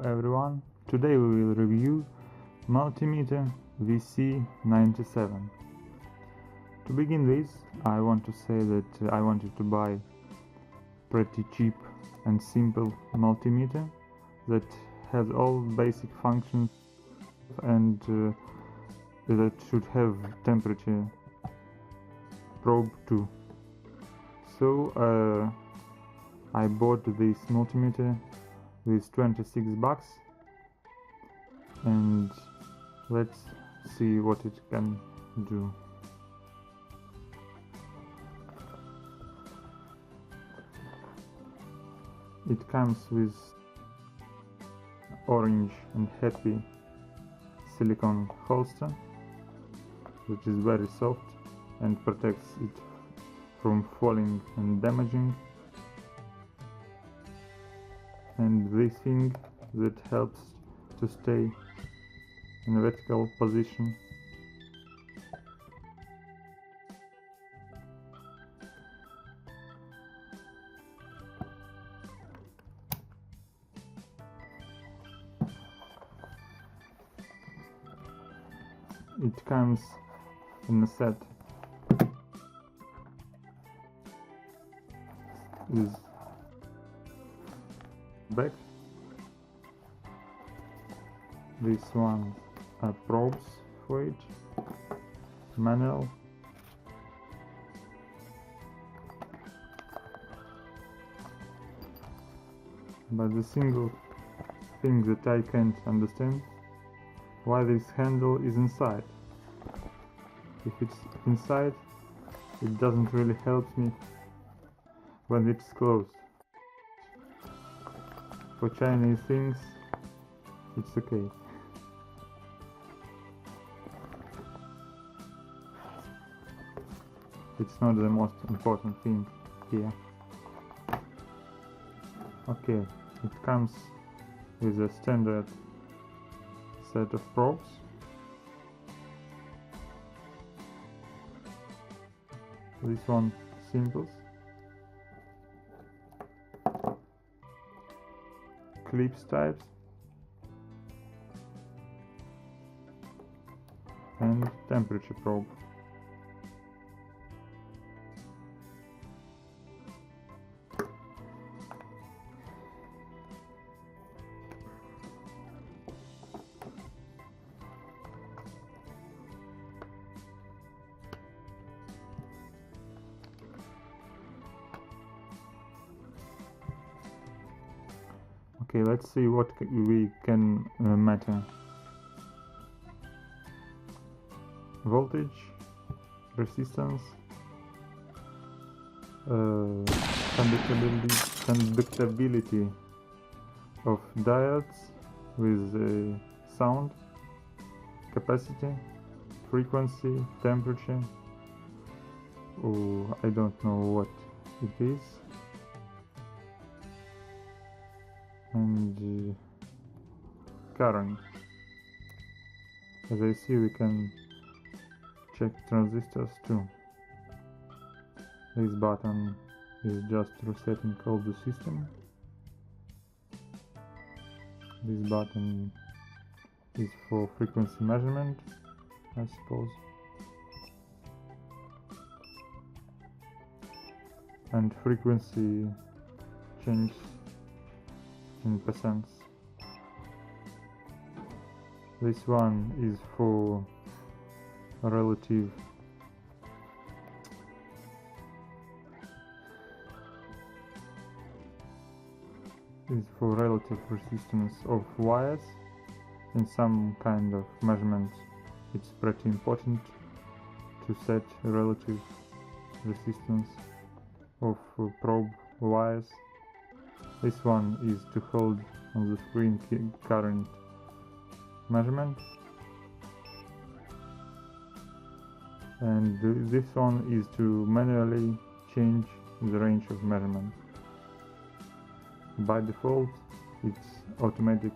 Hello everyone, today we will review Multimeter Vici97. To begin with, I want to say that I wanted to buy pretty cheap and simple multimeter that has all basic functions and that should have temperature probe too. So I bought this multimeter with $26 and let's see what it can do. It comes with orange and happy silicone holster, which is very soft and protects it from falling and damaging, and this thing that helps to stay in a vertical position. It comes in a set with back. These ones are probes for it, manual, but the single thing that I can't understand, why this handle is inside. If it's inside, it doesn't really help me when it's closed. For Chinese things, it's okay. It's not the most important thing here. Okay, it comes with a standard set of probes. This one simples, clips types, and temperature probe. Okay, let's see what we can measure. Voltage, resistance, conductability of diodes with sound, capacity, frequency, temperature. Oh, I don't know what it is. And current. As I see, we can check transistors too. This button is just resetting all the system. This button is for frequency measurement, I suppose. And frequency change in percents. This one is for relative resistance of wires. In some kind of measurement, it's pretty important to set relative resistance of probe wires. This one is to hold on the screen current measurement, and this one is to manually change the range of measurement. By default, it's automatic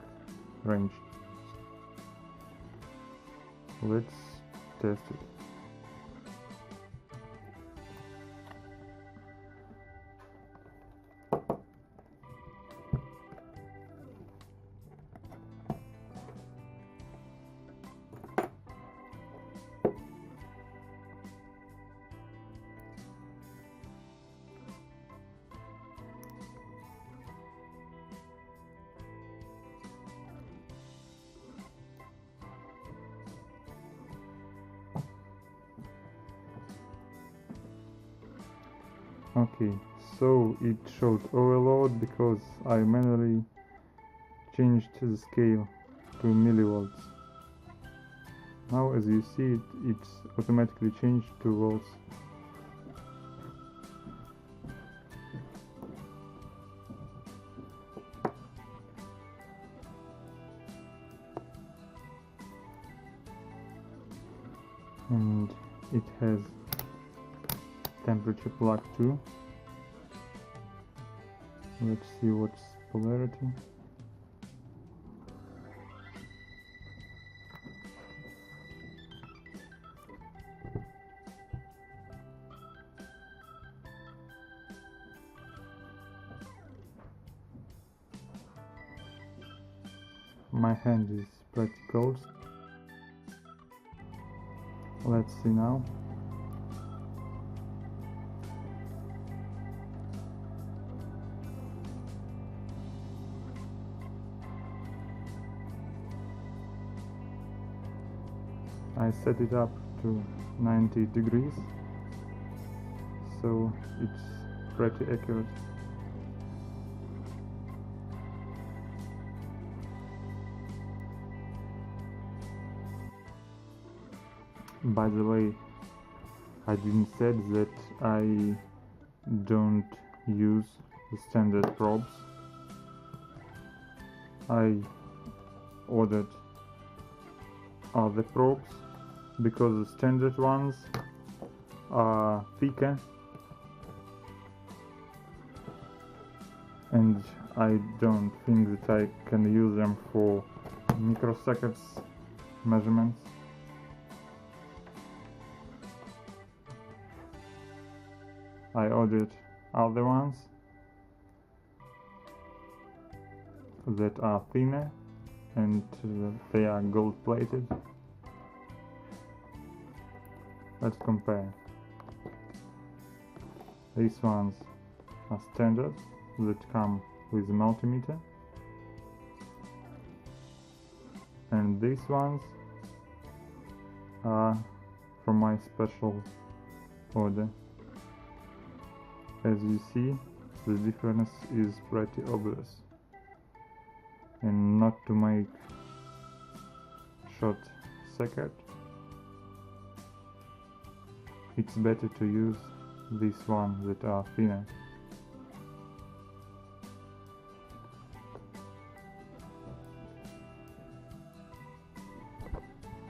range. Let's test it. Okay, so it showed overload because I manually changed the scale to millivolts. Now as you see it's automatically changed to volts. And it has temperature plug too. Let's see what's polarity. My hand is pretty cold. Let's see now. I set it up to 90 degrees, so it's pretty accurate. By the way, I didn't say that I don't use the standard probes. I ordered other probes because the standard ones are thicker and I don't think that I can use them for microseconds measurements. I ordered other ones that are thinner and they are gold plated. Let's compare. These ones are standard that come with a multimeter, and these ones are from my special order. As you see, the difference is pretty obvious, and not to make short circuit, it's better to use these ones that are thinner.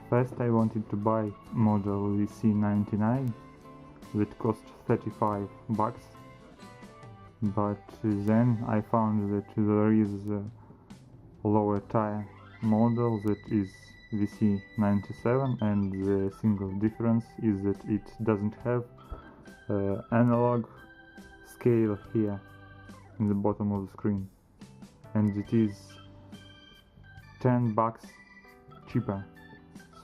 First I wanted to buy model vc99 that cost 35 bucks, but then I found that there is a lower tier model that is vc97, and the single difference is that it doesn't have analog scale here in the bottom of the screen, and it is 10 bucks cheaper,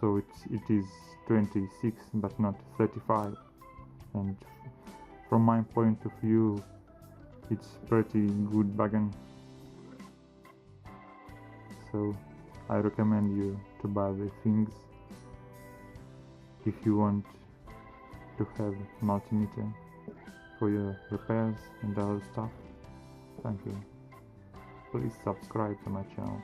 so it is 26 but not 35, and from my point of view it's pretty good bargain. So I recommend you to buy the things if you want to have multimeter for your repairs and other stuff. Thank you. Please subscribe to my channel.